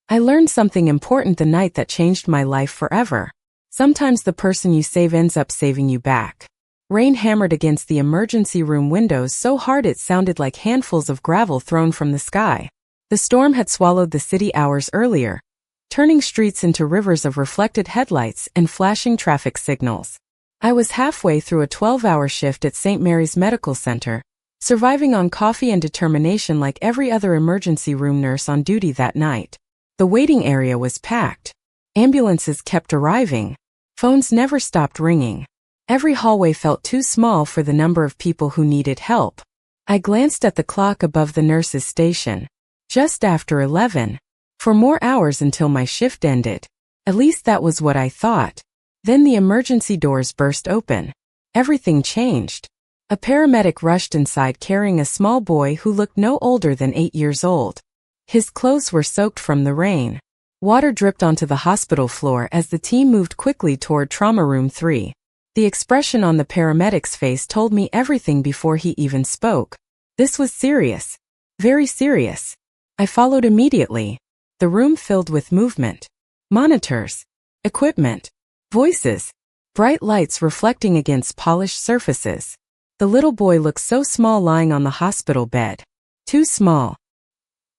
I learned something important the night that changed my life forever. Sometimes the person you save ends up saving you back. Rain hammered against the emergency room windows so hard it sounded like handfuls of gravel thrown from the sky. The storm had swallowed the city hours earlier, turning streets into rivers of reflected headlights and flashing traffic signals. I was halfway through a 12-hour shift at St. Mary's Medical Center, surviving on coffee and determination like every other emergency room nurse on duty that night. The waiting area was packed. Ambulances kept arriving. Phones never stopped ringing. Every hallway felt too small for the number of people who needed help. I glanced at the clock above the nurse's station. Just after 11. 4 more hours until my shift ended. At least that was what I thought. Then the emergency doors burst open. Everything changed. A paramedic rushed inside carrying a small boy who looked no older than 8 years old. His clothes were soaked from the rain. Water dripped onto the hospital floor as the team moved quickly toward Trauma Room 3. The expression on the paramedic's face told me everything before he even spoke. This was serious. Very serious. I followed immediately. The room filled with movement. Monitors. Equipment. Voices. Bright lights reflecting against polished surfaces. The little boy looked so small lying on the hospital bed. Too small.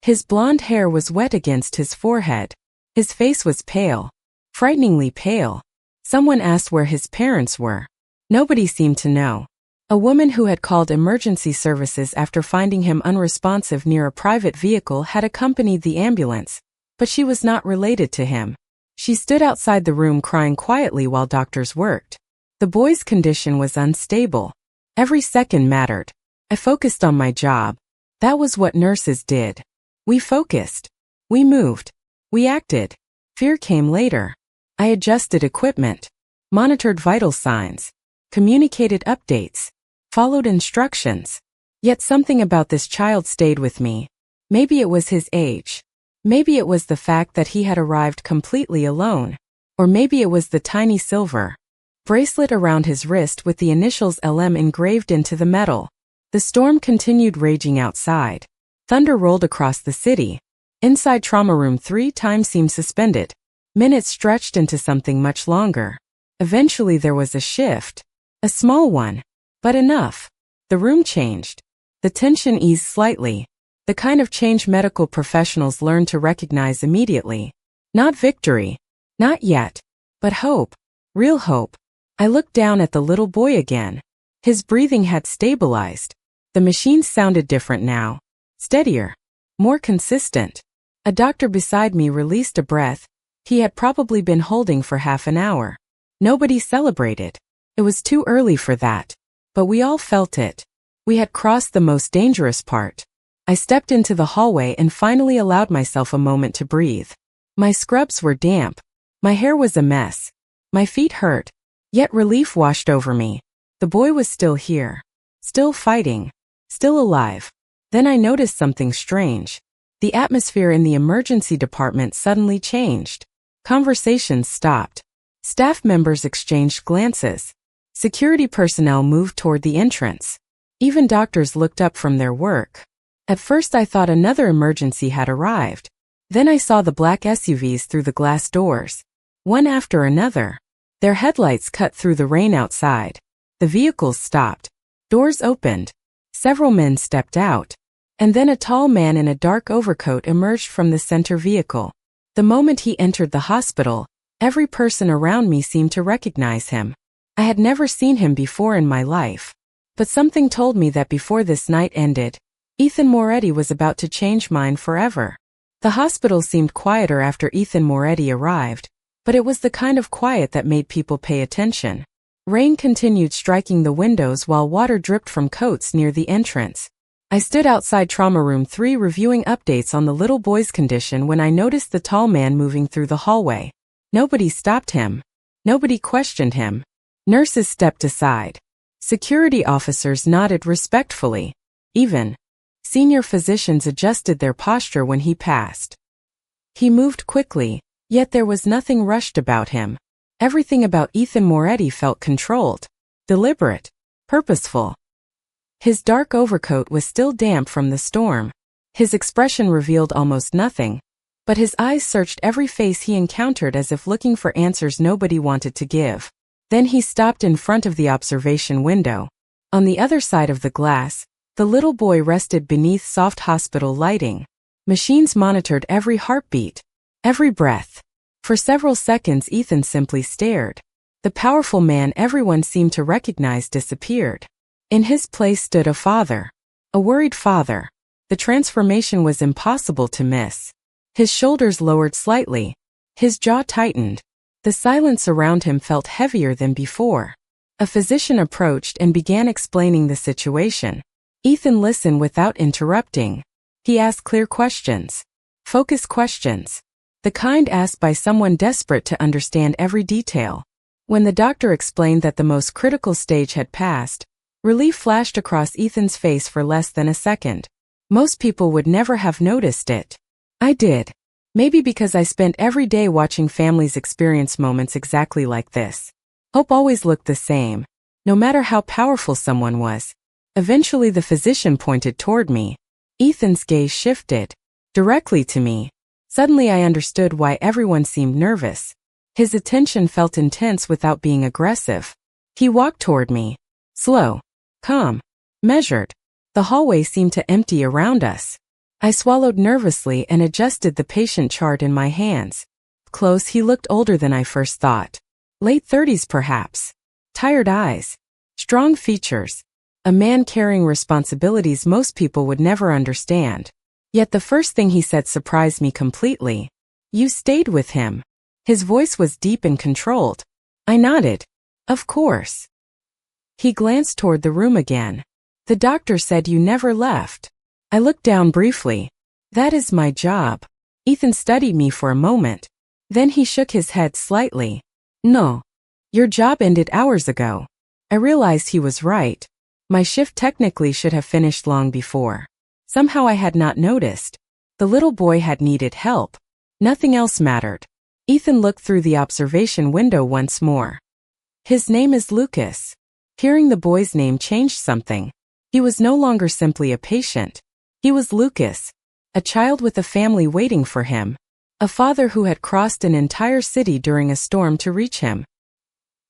His blonde hair was wet against his forehead. His face was pale. Frighteningly pale. Someone asked where his parents were. Nobody seemed to know. A woman who had called emergency services after finding him unresponsive near a private vehicle had accompanied the ambulance, but she was not related to him. She stood outside the room crying quietly while doctors worked. The boy's condition was unstable. Every second mattered. I focused on my job. That was what nurses did. We focused. We moved. We acted. Fear came later. I adjusted equipment, monitored vital signs, communicated updates, followed instructions. Yet something about this child stayed with me. Maybe it was his age. Maybe it was the fact that he had arrived completely alone. Or maybe it was the tiny silver bracelet around his wrist with the initials LM engraved into the metal. The storm continued raging outside. Thunder rolled across the city. Inside Trauma Room 3, time seemed suspended. Minutes stretched into something much longer. Eventually there was a shift. A small one. But enough. The room changed. The tension eased slightly. The kind of change medical professionals learn to recognize immediately. Not victory. Not yet. But hope. Real hope. I looked down at the little boy again. His breathing had stabilized. The machines sounded different now. Steadier. More consistent. A doctor beside me released a breath he had probably been holding for half an hour. Nobody celebrated. It was too early for that. But we all felt it. We had crossed the most dangerous part. I stepped into the hallway and finally allowed myself a moment to breathe. My scrubs were damp. My hair was a mess. My feet hurt. Yet relief washed over me. The boy was still here. Still fighting. Still alive. Then I noticed something strange. The atmosphere in the emergency department suddenly changed. Conversations stopped. Staff members exchanged glances. Security personnel moved toward the entrance. Even doctors looked up from their work. At first I thought another emergency had arrived. Then I saw the black SUVs through the glass doors. One after another. Their headlights cut through the rain outside. The vehicles stopped. Doors opened. Several men stepped out. And then a tall man in a dark overcoat emerged from the center vehicle. The moment he entered the hospital, every person around me seemed to recognize him. I had never seen him before in my life. But something told me that before this night ended, Ethan Moretti was about to change mine forever. The hospital seemed quieter after Ethan Moretti arrived, but it was the kind of quiet that made people pay attention. Rain continued striking the windows while water dripped from coats near the entrance. I stood outside Trauma Room 3 reviewing updates on the little boy's condition when I noticed the tall man moving through the hallway. Nobody stopped him. Nobody questioned him. Nurses stepped aside. Security officers nodded respectfully. Even senior physicians adjusted their posture when he passed. He moved quickly, yet there was nothing rushed about him. Everything about Ethan Moretti felt controlled, deliberate, purposeful. His dark overcoat was still damp from the storm. His expression revealed almost nothing, but his eyes searched every face he encountered as if looking for answers nobody wanted to give. Then he stopped in front of the observation window. On the other side of the glass, the little boy rested beneath soft hospital lighting. Machines monitored every heartbeat, every breath. For several seconds Ethan simply stared. The powerful man everyone seemed to recognize disappeared. In his place stood a father. A worried father. The transformation was impossible to miss. His shoulders lowered slightly. His jaw tightened. The silence around him felt heavier than before. A physician approached and began explaining the situation. Ethan listened without interrupting. He asked clear questions. Focused questions. The kind asked by someone desperate to understand every detail. When the doctor explained that the most critical stage had passed, relief flashed across Ethan's face for less than a second. Most people would never have noticed it. I did. Maybe because I spent every day watching families experience moments exactly like this. Hope always looked the same, no matter how powerful someone was. Eventually the physician pointed toward me. Ethan's gaze shifted. Directly to me. Suddenly I understood why everyone seemed nervous. His attention felt intense without being aggressive. He walked toward me. Slow. Calm. Measured. The hallway seemed to empty around us. I swallowed nervously and adjusted the patient chart in my hands. Close, he looked older than I first thought. Late 30s perhaps. Tired eyes. Strong features. A man carrying responsibilities most people would never understand. Yet the first thing he said surprised me completely. You stayed with him. His voice was deep and controlled. I nodded. Of course. He glanced toward the room again. The doctor said you never left. I looked down briefly. That is my job. Ethan studied me for a moment. Then he shook his head slightly. No. Your job ended hours ago. I realized he was right. My shift technically should have finished long before. Somehow I had not noticed. The little boy had needed help. Nothing else mattered. Ethan looked through the observation window once more. His name is Lucas. Hearing the boy's name changed something. He was no longer simply a patient. He was Lucas, a child with a family waiting for him, a father who had crossed an entire city during a storm to reach him.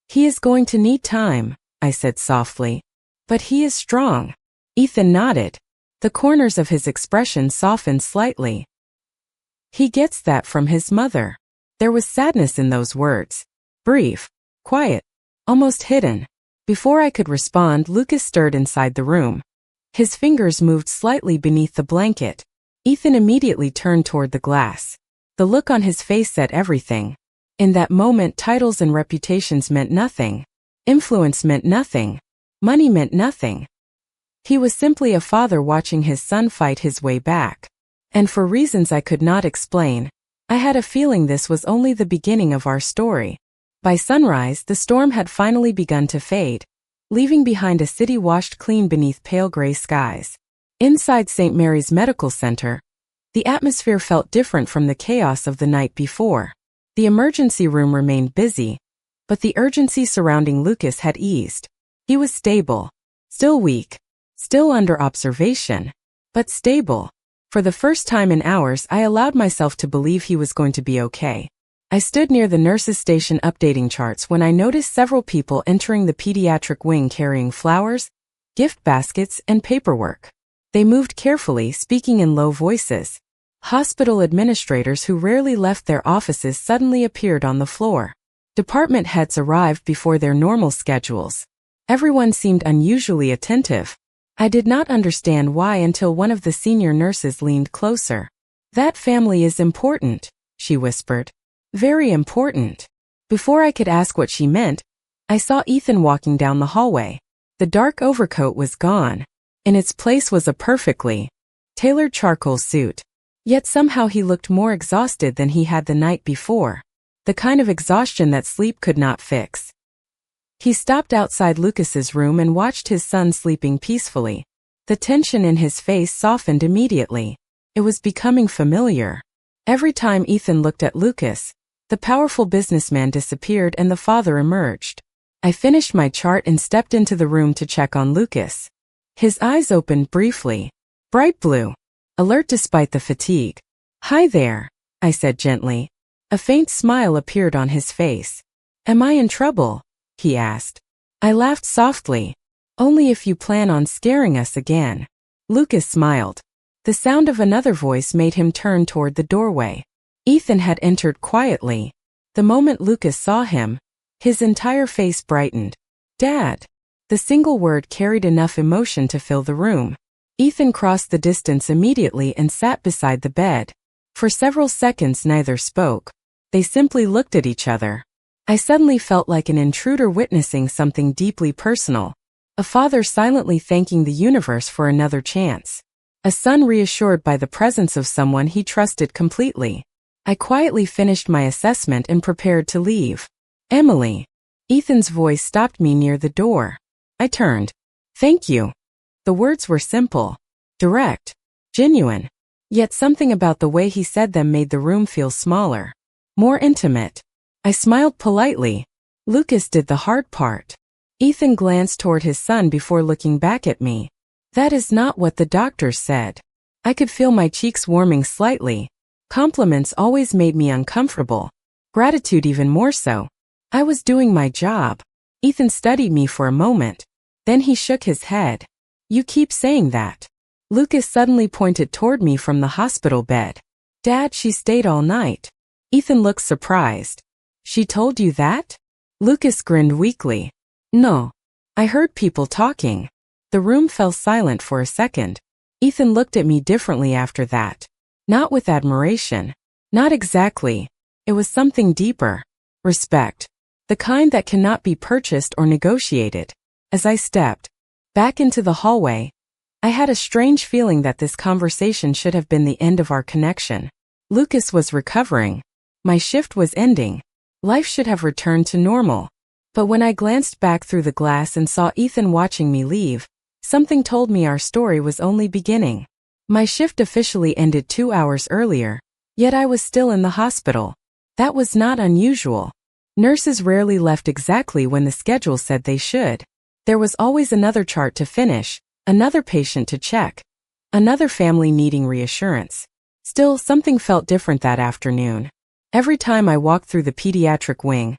He is going to need time, I said softly. But he is strong. Ethan nodded. The corners of his expression softened slightly. He gets that from his mother. There was sadness in those words. Brief, quiet, almost hidden. Before I could respond, Lucas stirred inside the room. His fingers moved slightly beneath the blanket. Ethan immediately turned toward the glass. The look on his face said everything. In that moment, titles and reputations meant nothing. Influence meant nothing. Money meant nothing. He was simply a father watching his son fight his way back. And for reasons I could not explain, I had a feeling this was only the beginning of our story. By sunrise, the storm had finally begun to fade, leaving behind a city washed clean beneath pale gray skies. Inside St. Mary's Medical Center, the atmosphere felt different from the chaos of the night before. The emergency room remained busy, but the urgency surrounding Lucas had eased. He was stable, still weak, still under observation, but stable. For the first time in hours, I allowed myself to believe he was going to be okay. I stood near the nurse's station updating charts when I noticed several people entering the pediatric wing carrying flowers, gift baskets, and paperwork. They moved carefully, speaking in low voices. Hospital administrators who rarely left their offices suddenly appeared on the floor. Department heads arrived before their normal schedules. Everyone seemed unusually attentive. I did not understand why until one of the senior nurses leaned closer. That family is important, she whispered. Very important. Before I could ask what she meant, I saw Ethan walking down the hallway. The dark overcoat was gone. In its place was a perfectly tailored charcoal suit. Yet somehow he looked more exhausted than he had the night before. The kind of exhaustion that sleep could not fix. He stopped outside Lucas's room and watched his son sleeping peacefully. The tension in his face softened immediately. It was becoming familiar. Every time Ethan looked at Lucas, the powerful businessman disappeared and the father emerged. I finished my chart and stepped into the room to check on Lucas. His eyes opened briefly. Bright blue. Alert despite the fatigue. Hi there. I said gently. A faint smile appeared on his face. Am I in trouble? He asked. I laughed softly. Only if you plan on scaring us again. Lucas smiled. The sound of another voice made him turn toward the doorway. Ethan had entered quietly. The moment Lucas saw him, his entire face brightened. Dad! The single word carried enough emotion to fill the room. Ethan crossed the distance immediately and sat beside the bed. For several seconds neither spoke. They simply looked at each other. I suddenly felt like an intruder witnessing something deeply personal. A father silently thanking the universe for another chance. A son reassured by the presence of someone he trusted completely. I quietly finished my assessment and prepared to leave. Emily. Ethan's voice stopped me near the door. I turned. Thank you. The words were simple, direct, genuine. Yet something about the way he said them made the room feel smaller, more intimate. I smiled politely. Lucas did the hard part. Ethan glanced toward his son before looking back at me. That is not what the doctors said. I could feel my cheeks warming slightly. Compliments always made me uncomfortable. Gratitude even more so. I was doing my job. Ethan studied me for a moment. Then he shook his head. You keep saying that. Lucas suddenly pointed toward me from the hospital bed. Dad, she stayed all night. Ethan looked surprised. She told you that? Lucas grinned weakly. No. I heard people talking. The room fell silent for a second. Ethan looked at me differently after that. Not with admiration. Not exactly. It was something deeper. Respect. The kind that cannot be purchased or negotiated. As I stepped back into the hallway, I had a strange feeling that this conversation should have been the end of our connection. Lucas was recovering. My shift was ending. Life should have returned to normal. But when I glanced back through the glass and saw Ethan watching me leave, something told me our story was only beginning. My shift officially ended 2 hours earlier, yet I was still in the hospital. That was not unusual. Nurses rarely left exactly when the schedule said they should. There was always another chart to finish, another patient to check, another family needing reassurance. Still, something felt different that afternoon. Every time I walked through the pediatric wing,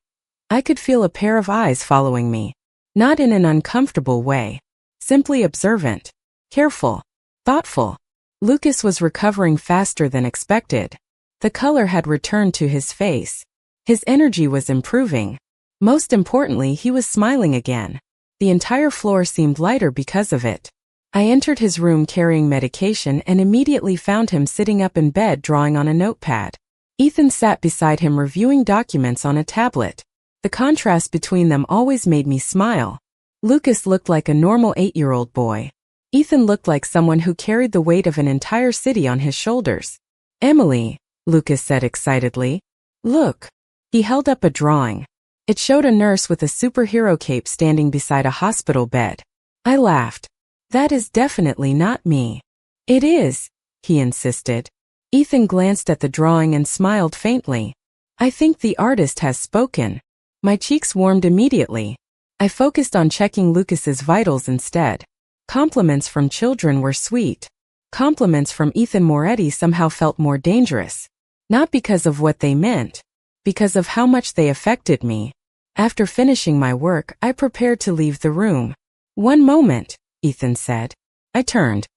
I could feel a pair of eyes following me. Not in an uncomfortable way. Simply observant. Careful. Thoughtful. Lucas was recovering faster than expected. The color had returned to his face. His energy was improving. Most importantly, he was smiling again. The entire floor seemed lighter because of it. I entered his room carrying medication and immediately found him sitting up in bed drawing on a notepad. Ethan sat beside him reviewing documents on a tablet. The contrast between them always made me smile. Lucas looked like a normal 8-year-old boy. Ethan looked like someone who carried the weight of an entire city on his shoulders. Emily, Lucas said excitedly. Look. He held up a drawing. It showed a nurse with a superhero cape standing beside a hospital bed. I laughed. That is definitely not me. It is, he insisted. Ethan glanced at the drawing and smiled faintly. I think the artist has spoken. My cheeks warmed immediately. I focused on checking Lucas's vitals instead. Compliments from children were sweet. Compliments from Ethan Moretti somehow felt more dangerous. Not because of what they meant, because of how much they affected me. After finishing my work, I prepared to leave the room. One moment, Ethan said. I turned.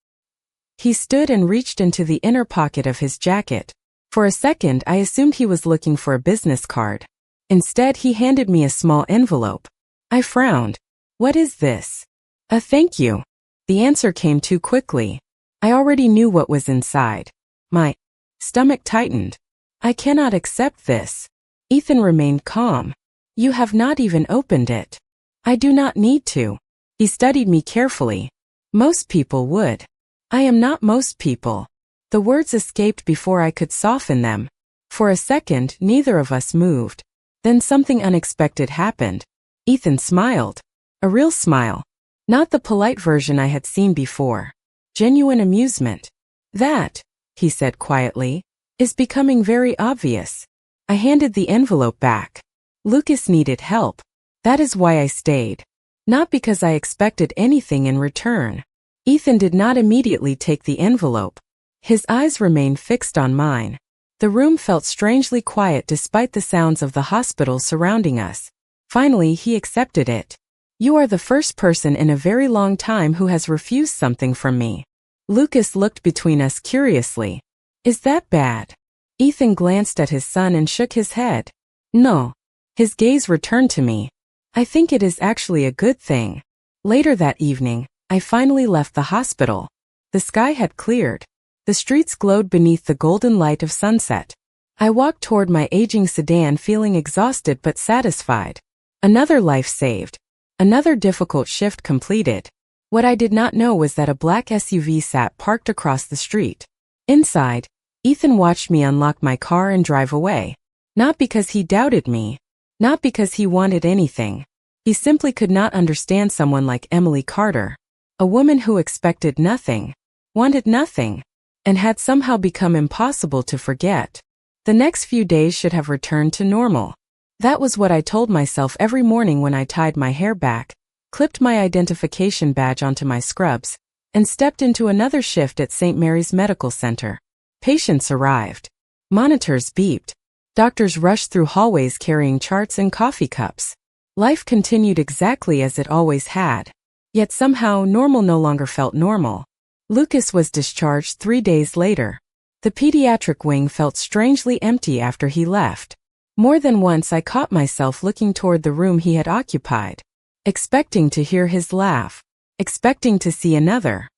He stood and reached into the inner pocket of his jacket. For a second, I assumed he was looking for a business card. Instead, he handed me a small envelope. I frowned. What is this? A thank you. The answer came too quickly. I already knew what was inside. My stomach tightened. I cannot accept this. Ethan remained calm. You have not even opened it. I do not need to. He studied me carefully. Most people would. I am not most people. The words escaped before I could soften them. For a second, neither of us moved. Then something unexpected happened. Ethan smiled. A real smile. Not the polite version I had seen before. Genuine amusement. That, he said quietly, is becoming very obvious. I handed the envelope back. Lucas needed help. That is why I stayed. Not because I expected anything in return. Ethan did not immediately take the envelope. His eyes remained fixed on mine. The room felt strangely quiet despite the sounds of the hospital surrounding us. Finally, he accepted it. "You are the first person in a very long time who has refused something from me." Lucas looked between us curiously. "Is that bad?" Ethan glanced at his son and shook his head. "No." His gaze returned to me. "I think it is actually a good thing." Later that evening, I finally left the hospital. The sky had cleared. The streets glowed beneath the golden light of sunset. I walked toward my aging sedan feeling exhausted but satisfied. Another life saved. Another difficult shift completed. What I did not know was that a black SUV sat parked across the street. Inside, Ethan watched me unlock my car and drive away. Not because he doubted me. Not because he wanted anything. He simply could not understand someone like Emily Carter. A woman who expected nothing, wanted nothing, and had somehow become impossible to forget. The next few days should have returned to normal. That was what I told myself every morning when I tied my hair back, clipped my identification badge onto my scrubs, and stepped into another shift at St. Mary's Medical Center. Patients arrived. Monitors beeped. Doctors rushed through hallways carrying charts and coffee cups. Life continued exactly as it always had. Yet somehow normal no longer felt normal. Lucas was discharged 3 days later. The pediatric wing felt strangely empty after he left. More than once I caught myself looking toward the room he had occupied, expecting to hear his laugh, expecting to see another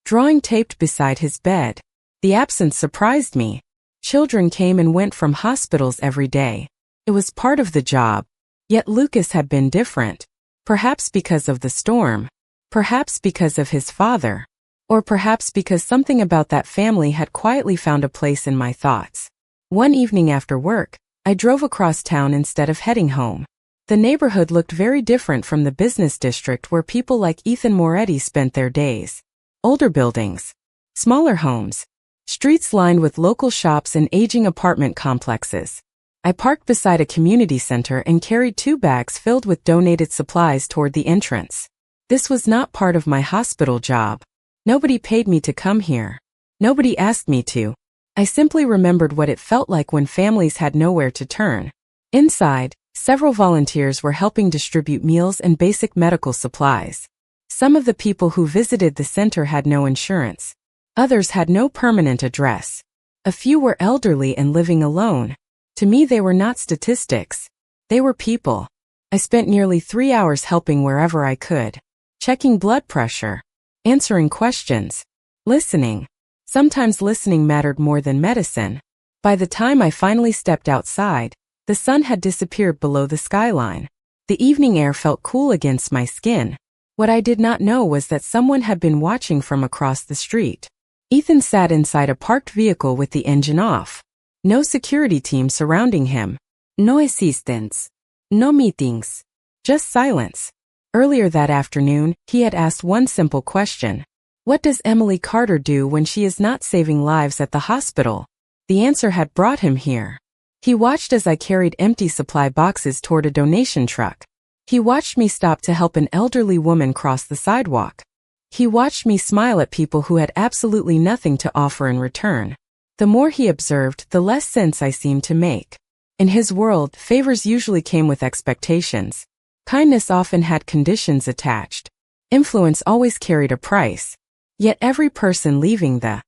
drawing taped beside his bed. The absence surprised me. Children came and went from hospitals every day. It was part of the job. Yet Lucas had been different. Perhaps because of the storm. Perhaps because of his father. Or perhaps because something about that family had quietly found a place in my thoughts. One evening after work, I drove across town instead of heading home. The neighborhood looked very different from the business district where people like Ethan Moretti spent their days. Older buildings. Smaller homes. Streets lined with local shops and aging apartment complexes. I parked beside a community center and carried 2 bags filled with donated supplies toward the entrance. This was not part of my hospital job. Nobody paid me to come here. Nobody asked me to. I simply remembered what it felt like when families had nowhere to turn. Inside, several volunteers were helping distribute meals and basic medical supplies. Some of the people who visited the center had no insurance. Others had no permanent address. A few were elderly and living alone. To me, they were not statistics. They were people. I spent nearly 3 hours helping wherever I could. Checking blood pressure. Answering questions. Listening. Sometimes listening mattered more than medicine. By the time I finally stepped outside, the sun had disappeared below the skyline. The evening air felt cool against my skin. What I did not know was that someone had been watching from across the street. Ethan sat inside a parked vehicle with the engine off. No security team surrounding him. No assistants. No meetings. Just silence. Earlier that afternoon, he had asked one simple question. What does Emily Carter do when she is not saving lives at the hospital? The answer had brought him here. He watched as I carried empty supply boxes toward a donation truck. He watched me stop to help an elderly woman cross the sidewalk. He watched me smile at people who had absolutely nothing to offer in return. The more he observed, the less sense I seemed to make. In his world, favors usually came with expectations. Kindness often had conditions attached. Influence always carried a price. Yet every person leaving the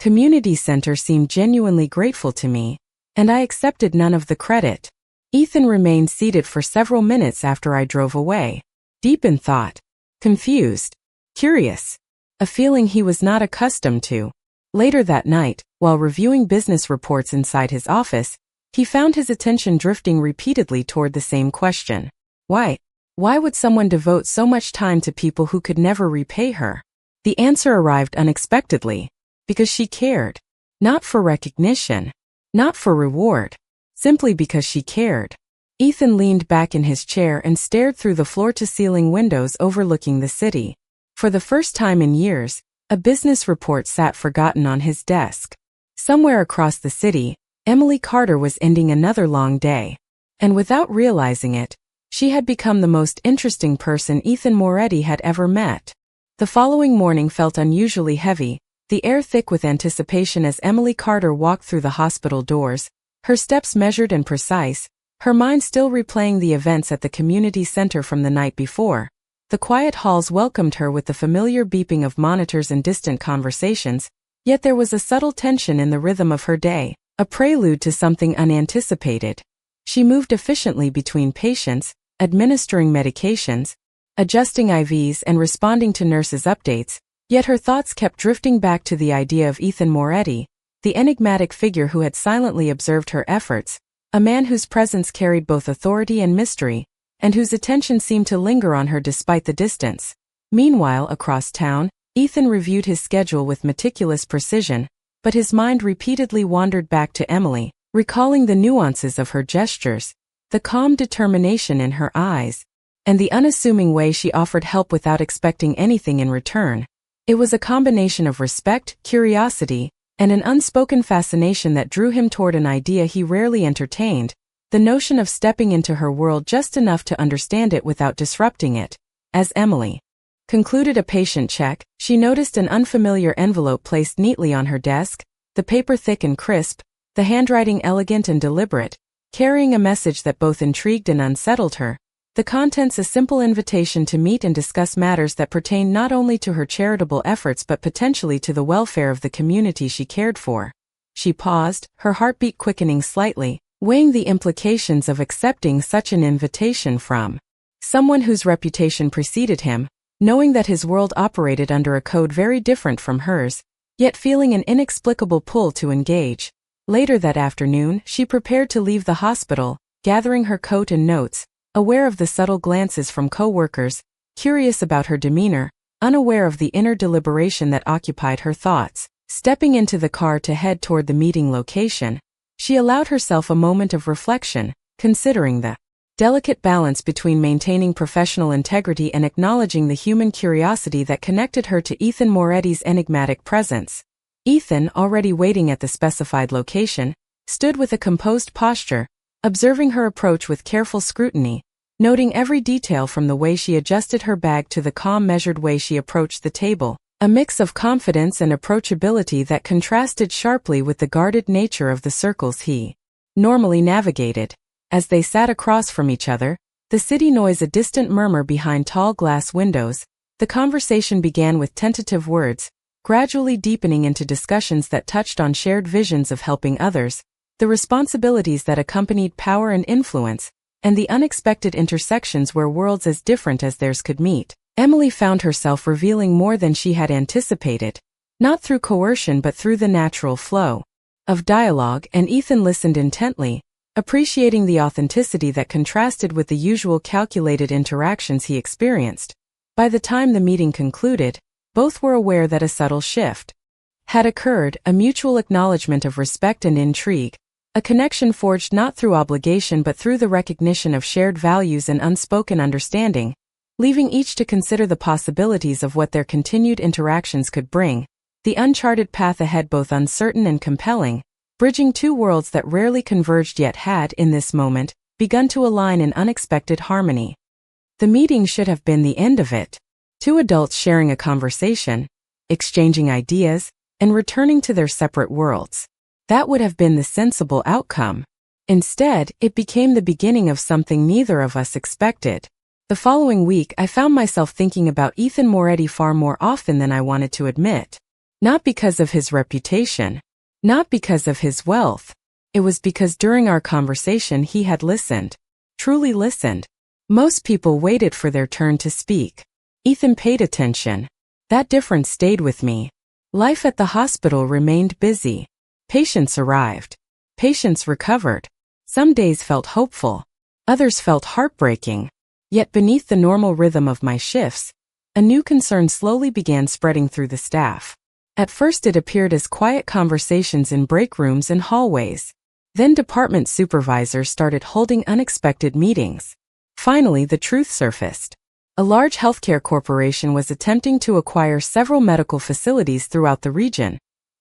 community center seemed genuinely grateful to me, and I accepted none of the credit. Ethan remained seated for several minutes after I drove away, deep in thought, confused, curious, a feeling he was not accustomed to. Later that night, while reviewing business reports inside his office, he found his attention drifting repeatedly toward the same question. Why? Why would someone devote so much time to people who could never repay her? The answer arrived unexpectedly. Because she cared. Not for recognition. Not for reward. Simply because she cared. Ethan leaned back in his chair and stared through the floor-to-ceiling windows overlooking the city. For the first time in years, a business report sat forgotten on his desk. Somewhere across the city, Emily Carter was ending another long day. And without realizing it, she had become the most interesting person Ethan Moretti had ever met. The following morning felt unusually heavy, the air thick with anticipation as Emily Carter walked through the hospital doors, her steps measured and precise, her mind still replaying the events at the community center from the night before. The quiet halls welcomed her with the familiar beeping of monitors and distant conversations, yet there was a subtle tension in the rhythm of her day, a prelude to something unanticipated. She moved efficiently between patients, administering medications, adjusting IVs and responding to nurses' updates, yet her thoughts kept drifting back to the idea of Ethan Moretti, the enigmatic figure who had silently observed her efforts, a man whose presence carried both authority and mystery, and whose attention seemed to linger on her despite the distance. Meanwhile, across town, Ethan reviewed his schedule with meticulous precision, but his mind repeatedly wandered back to Emily, recalling the nuances of her gestures, the calm determination in her eyes, and the unassuming way she offered help without expecting anything in return. It was a combination of respect, curiosity, and an unspoken fascination that drew him toward an idea he rarely entertained, the notion of stepping into her world just enough to understand it without disrupting it. As Emily concluded a patient check, she noticed an unfamiliar envelope placed neatly on her desk, the paper thick and crisp, the handwriting elegant and deliberate, carrying a message that both intrigued and unsettled her. The contents a simple invitation to meet and discuss matters that pertain not only to her charitable efforts but potentially to the welfare of the community she cared for. She paused, her heartbeat quickening slightly, weighing the implications of accepting such an invitation from someone whose reputation preceded him, knowing that his world operated under a code very different from hers, yet feeling an inexplicable pull to engage. Later that afternoon, she prepared to leave the hospital, gathering her coat and notes, aware of the subtle glances from co-workers, curious about her demeanor, unaware of the inner deliberation that occupied her thoughts. Stepping into the car to head toward the meeting location, she allowed herself a moment of reflection, considering the delicate balance between maintaining professional integrity and acknowledging the human curiosity that connected her to Ethan Moretti's enigmatic presence. Ethan, already waiting at the specified location, stood with a composed posture, observing her approach with careful scrutiny, noting every detail from the way she adjusted her bag to the calm measured way she approached the table, a mix of confidence and approachability that contrasted sharply with the guarded nature of the circles he normally navigated. As they sat across from each other, the city noise a distant murmur behind tall glass windows, the conversation began with tentative words, gradually deepening into discussions that touched on shared visions of helping others, the responsibilities that accompanied power and influence, and the unexpected intersections where worlds as different as theirs could meet. Emily found herself revealing more than she had anticipated, not through coercion but through the natural flow of dialogue, and Ethan listened intently, appreciating the authenticity that contrasted with the usual calculated interactions he experienced. By the time the meeting concluded, both were aware that a subtle shift had occurred, a mutual acknowledgement of respect and intrigue, a connection forged not through obligation but through the recognition of shared values and unspoken understanding, leaving each to consider the possibilities of what their continued interactions could bring, the uncharted path ahead both uncertain and compelling, bridging two worlds that rarely converged yet had, in this moment, begun to align in unexpected harmony. The meeting should have been the end of it. Two adults sharing a conversation, exchanging ideas, and returning to their separate worlds. That would have been the sensible outcome. Instead, it became the beginning of something neither of us expected. The following week, I found myself thinking about Ethan Moretti far more often than I wanted to admit. Not because of his reputation. Not because of his wealth. It was because during our conversation he had listened. Truly listened. Most people waited for their turn to speak. Ethan paid attention. That difference stayed with me. Life at the hospital remained busy. Patients arrived. Patients recovered. Some days felt hopeful. Others felt heartbreaking. Yet beneath the normal rhythm of my shifts, a new concern slowly began spreading through the staff. At first it appeared as quiet conversations in break rooms and hallways. Then department supervisors started holding unexpected meetings. Finally, the truth surfaced. A large healthcare corporation was attempting to acquire several medical facilities throughout the region,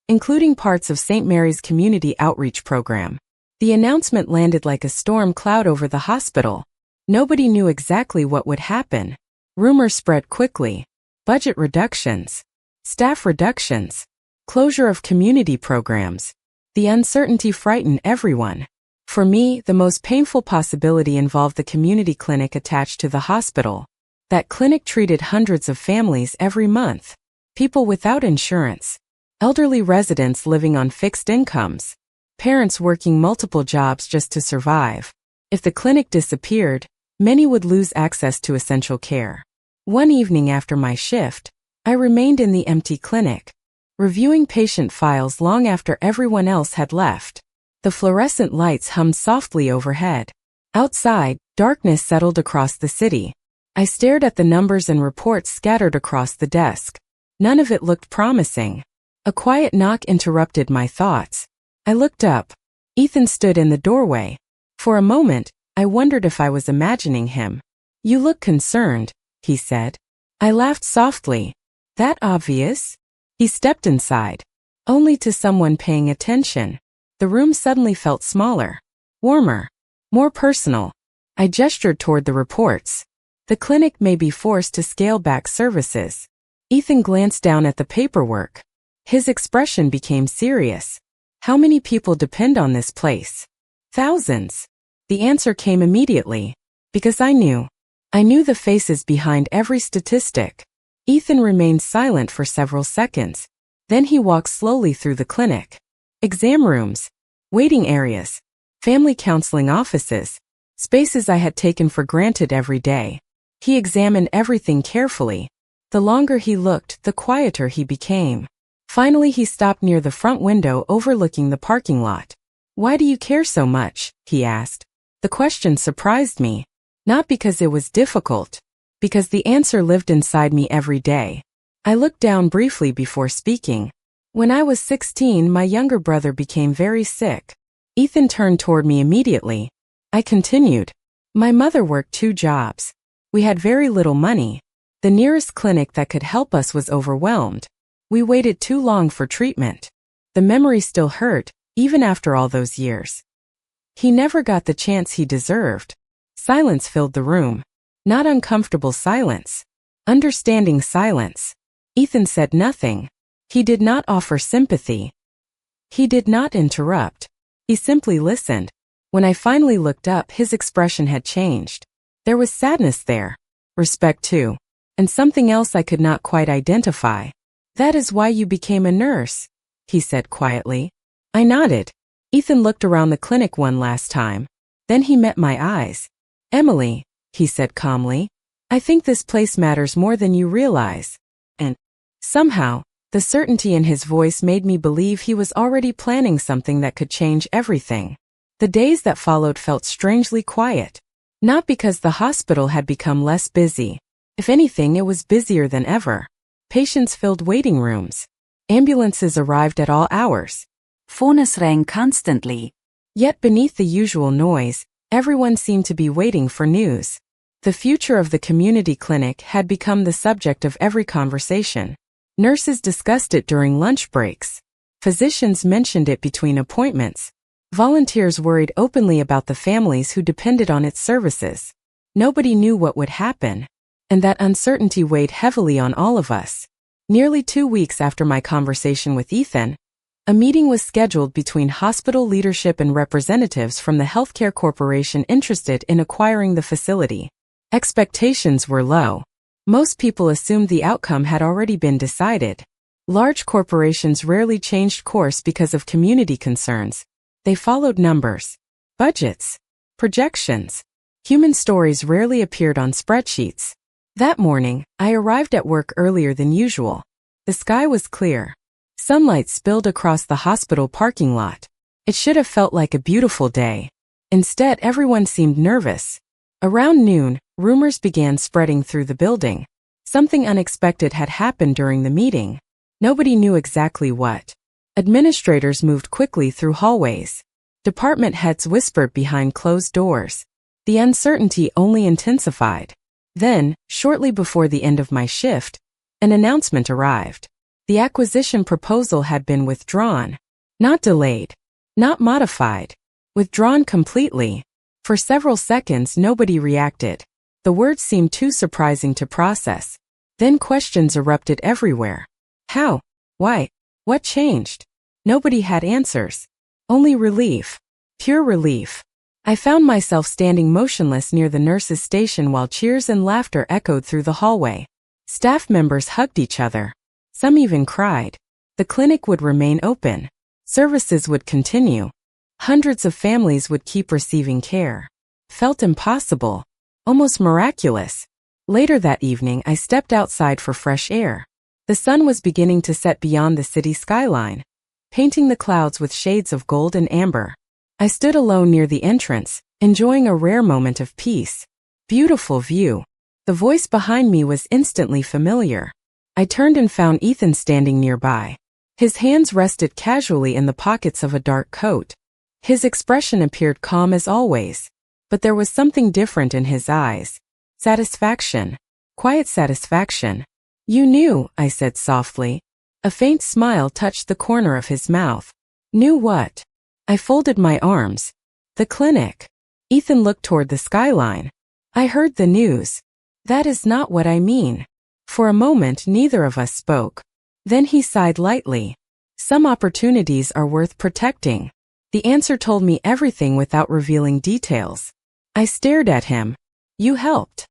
including parts of St. Mary's Community Outreach Program. The announcement landed like a storm cloud over the hospital. Nobody knew exactly what would happen. Rumors spread quickly. Budget reductions. Staff reductions. closure of community programs. The uncertainty frightened everyone. For me, the most painful possibility involved the community clinic attached to the hospital. That clinic treated hundreds of families every month. People without insurance, elderly residents living on fixed incomes, parents working multiple jobs just to survive. If the clinic disappeared, many would lose access to essential care. One evening after my shift, I remained in the empty clinic, reviewing patient files long after everyone else had left. The fluorescent lights hummed softly overhead. Outside, darkness settled across the city. I stared at the numbers and reports scattered across the desk. None of it looked promising. A quiet knock interrupted my thoughts. I looked up. Ethan stood in the doorway. For a moment, I wondered if I was imagining him. "You look concerned," he said. I laughed softly. "That obvious?" He stepped inside. Only to someone paying attention. The room suddenly felt smaller, warmer, more personal. I gestured toward the reports. "The clinic may be forced to scale back services." Ethan glanced down at the paperwork. His expression became serious. "How many people depend on this place?" "Thousands." The answer came immediately. Because I knew. I knew the faces behind every statistic. Ethan remained silent for several seconds. Then he walked slowly through the clinic. Exam rooms, waiting areas, family counseling offices, spaces I had taken for granted every day. He examined everything carefully. The longer he looked, the quieter he became. Finally, he stopped near the front window overlooking the parking lot. "Why do you care so much?" he asked. The question surprised me. Not because it was difficult, because the answer lived inside me every day. I looked down briefly before speaking. "When I was 16, my younger brother became very sick." Ethan turned toward me immediately. I continued. "My mother worked 2 jobs. We had very little money. The nearest clinic that could help us was overwhelmed. We waited too long for treatment." The memory still hurt, even after all those years. He never got the chance he deserved. Silence filled the room. Not uncomfortable silence. Understanding silence. Ethan said nothing. He did not offer sympathy. He did not interrupt. He simply listened. When I finally looked up, his expression had changed. There was sadness there. Respect too. And something else I could not quite identify. "That is why you became a nurse," he said quietly. I nodded. Ethan looked around the clinic one last time. Then he met my eyes. "Emily," he said calmly, "I think this place matters more than you realize." And somehow, the certainty in his voice made me believe he was already planning something that could change everything. The days that followed felt strangely quiet. Not because the hospital had become less busy. If anything, it was busier than ever. Patients filled waiting rooms. Ambulances arrived at all hours. Phones rang constantly. Yet beneath the usual noise, everyone seemed to be waiting for news. The future of the community clinic had become the subject of every conversation. Nurses discussed it during lunch breaks. Physicians mentioned it between appointments. Volunteers worried openly about the families who depended on its services. Nobody knew what would happen, and that uncertainty weighed heavily on all of us. Nearly 2 weeks after my conversation with Ethan, a meeting was scheduled between hospital leadership and representatives from the healthcare corporation interested in acquiring the facility. Expectations were low. Most people assumed the outcome had already been decided. Large corporations rarely changed course because of community concerns. They followed numbers, budgets, projections. Human stories rarely appeared on spreadsheets. That morning, I arrived at work earlier than usual. The sky was clear. Sunlight spilled across the hospital parking lot. It should have felt like a beautiful day. Instead, everyone seemed nervous. Around noon, rumors began spreading through the building. Something unexpected had happened during the meeting. Nobody knew exactly what. Administrators moved quickly through hallways. Department heads whispered behind closed doors. The uncertainty only intensified. Then, shortly before the end of my shift, an announcement arrived. The acquisition proposal had been withdrawn. Not delayed. Not modified. Withdrawn completely. For several seconds, nobody reacted. The words seemed too surprising to process. Then questions erupted everywhere. How? Why? What changed? Nobody had answers. Only relief. Pure relief. I found myself standing motionless near the nurse's station while cheers and laughter echoed through the hallway. Staff members hugged each other. Some even cried. The clinic would remain open. Services would continue. Hundreds of families would keep receiving care. Felt impossible. Almost miraculous. Later that evening, I stepped outside for fresh air. The sun was beginning to set beyond the city skyline, painting the clouds with shades of gold and amber. I stood alone near the entrance, enjoying a rare moment of peace. Beautiful view. The voice behind me was instantly familiar. I turned and found Ethan standing nearby. His hands rested casually in the pockets of a dark coat. His expression appeared calm as always, but there was something different in his eyes. Satisfaction. Quiet satisfaction. You knew, I said softly. A faint smile touched the corner of his mouth. Knew what? I folded my arms. The clinic. Ethan looked toward the skyline. I heard the news. That is not what I mean. For a moment, neither of us spoke. Then he sighed lightly. Some opportunities are worth protecting. The answer told me everything without revealing details. I stared at him. You helped.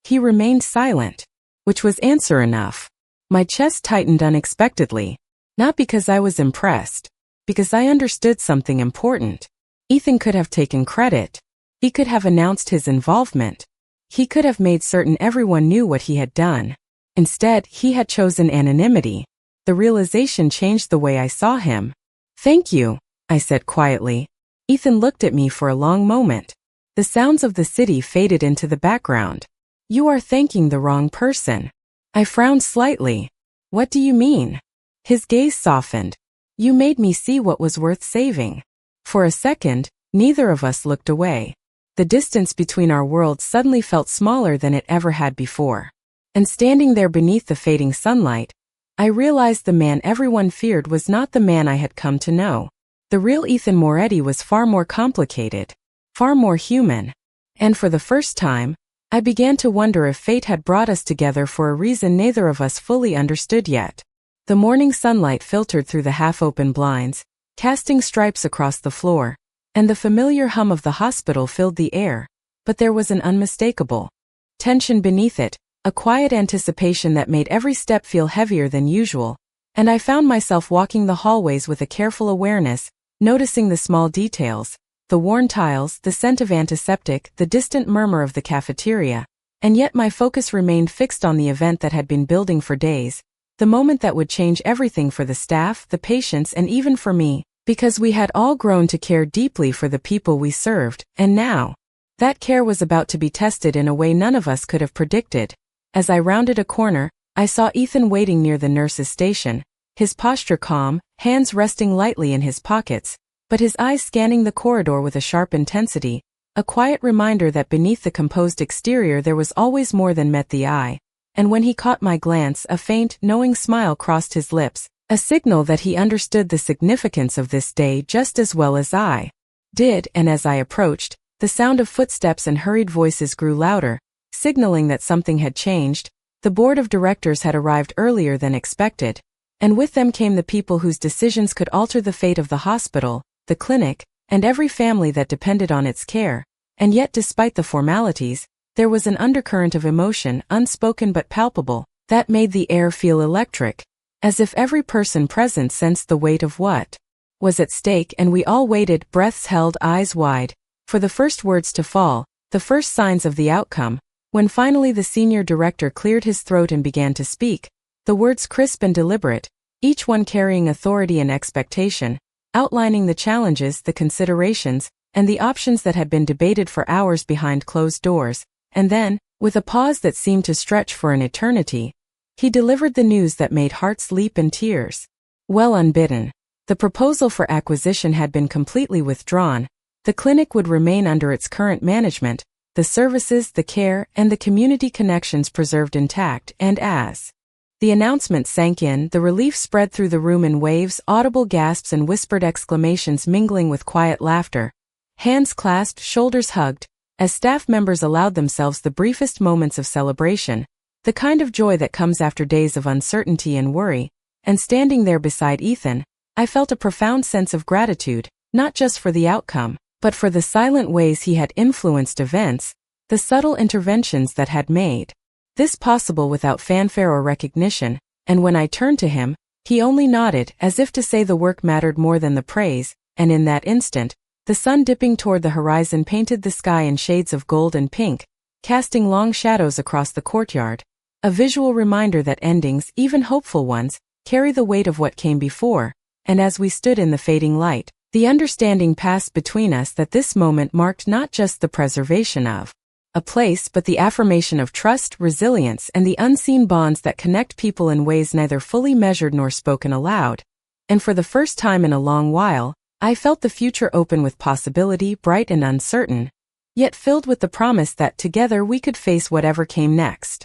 He remained silent, which was answer enough. My chest tightened unexpectedly, not because I was impressed, because I understood something important. Ethan could have taken credit. He could have announced his involvement. He could have made certain everyone knew what he had done. Instead, he had chosen anonymity. The realization changed the way I saw him. Thank you, I said quietly. Ethan looked at me for a long moment. The sounds of the city faded into the background. You are thanking the wrong person. I frowned slightly. What do you mean? His gaze softened. You made me see what was worth saving. For a second, neither of us looked away. The distance between our worlds suddenly felt smaller than it ever had before. And standing there beneath the fading sunlight, I realized the man everyone feared was not the man I had come to know. The real Ethan Moretti was far more complicated, far more human. And for the first time, I began to wonder if fate had brought us together for a reason neither of us fully understood yet. The morning sunlight filtered through the half-open blinds, casting stripes across the floor, and the familiar hum of the hospital filled the air, but there was an unmistakable tension beneath it, a quiet anticipation that made every step feel heavier than usual, and I found myself walking the hallways with a careful awareness, noticing the small details, the worn tiles, the scent of antiseptic, the distant murmur of the cafeteria, and yet my focus remained fixed on the event that had been building for days, the moment that would change everything for the staff, the patients, and even for me, because we had all grown to care deeply for the people we served, and now, that care was about to be tested in a way none of us could have predicted. As I rounded a corner, I saw Ethan waiting near the nurse's station, his posture calm, hands resting lightly in his pockets, but his eyes scanning the corridor with a sharp intensity, a quiet reminder that beneath the composed exterior there was always more than met the eye. And when he caught my glance, a faint, knowing smile crossed his lips, a signal that he understood the significance of this day just as well as I did, and as I approached, the sound of footsteps and hurried voices grew louder, signaling that something had changed. The board of directors had arrived earlier than expected, and with them came the people whose decisions could alter the fate of the hospital, the clinic, and every family that depended on its care. And yet, despite the formalities, there was an undercurrent of emotion, unspoken but palpable, that made the air feel electric, as if every person present sensed the weight of what was at stake, and we all waited, breaths held, eyes wide, for the first words to fall, the first signs of the outcome. When finally the senior director cleared his throat and began to speak, the words crisp and deliberate, each one carrying authority and expectation, outlining the challenges, the considerations, and the options that had been debated for hours behind closed doors, and then, with a pause that seemed to stretch for an eternity, he delivered the news that made hearts leap and tears well unbidden. The proposal for acquisition had been completely withdrawn. The clinic would remain under its current management, the services, the care, and the community connections preserved intact, and as the announcement sank in, the relief spread through the room in waves, audible gasps and whispered exclamations mingling with quiet laughter. Hands clasped, shoulders hugged, as staff members allowed themselves the briefest moments of celebration, the kind of joy that comes after days of uncertainty and worry. and standing there beside Ethan, I felt a profound sense of gratitude, not just for the outcome, but for the silent ways he had influenced events, the subtle interventions that had made this possible without fanfare or recognition. And when I turned to him, he only nodded, as if to say the work mattered more than the praise, and in that instant, the sun dipping toward the horizon painted the sky in shades of gold and pink, casting long shadows across the courtyard, a visual reminder that endings, even hopeful ones, carry the weight of what came before. And as we stood in the fading light, the understanding passed between us that this moment marked not just the preservation of a place but the affirmation of trust, resilience, and the unseen bonds that connect people in ways neither fully measured nor spoken aloud. And for the first time in a long while, I felt the future open with possibility, bright and uncertain, yet filled with the promise that together we could face whatever came next.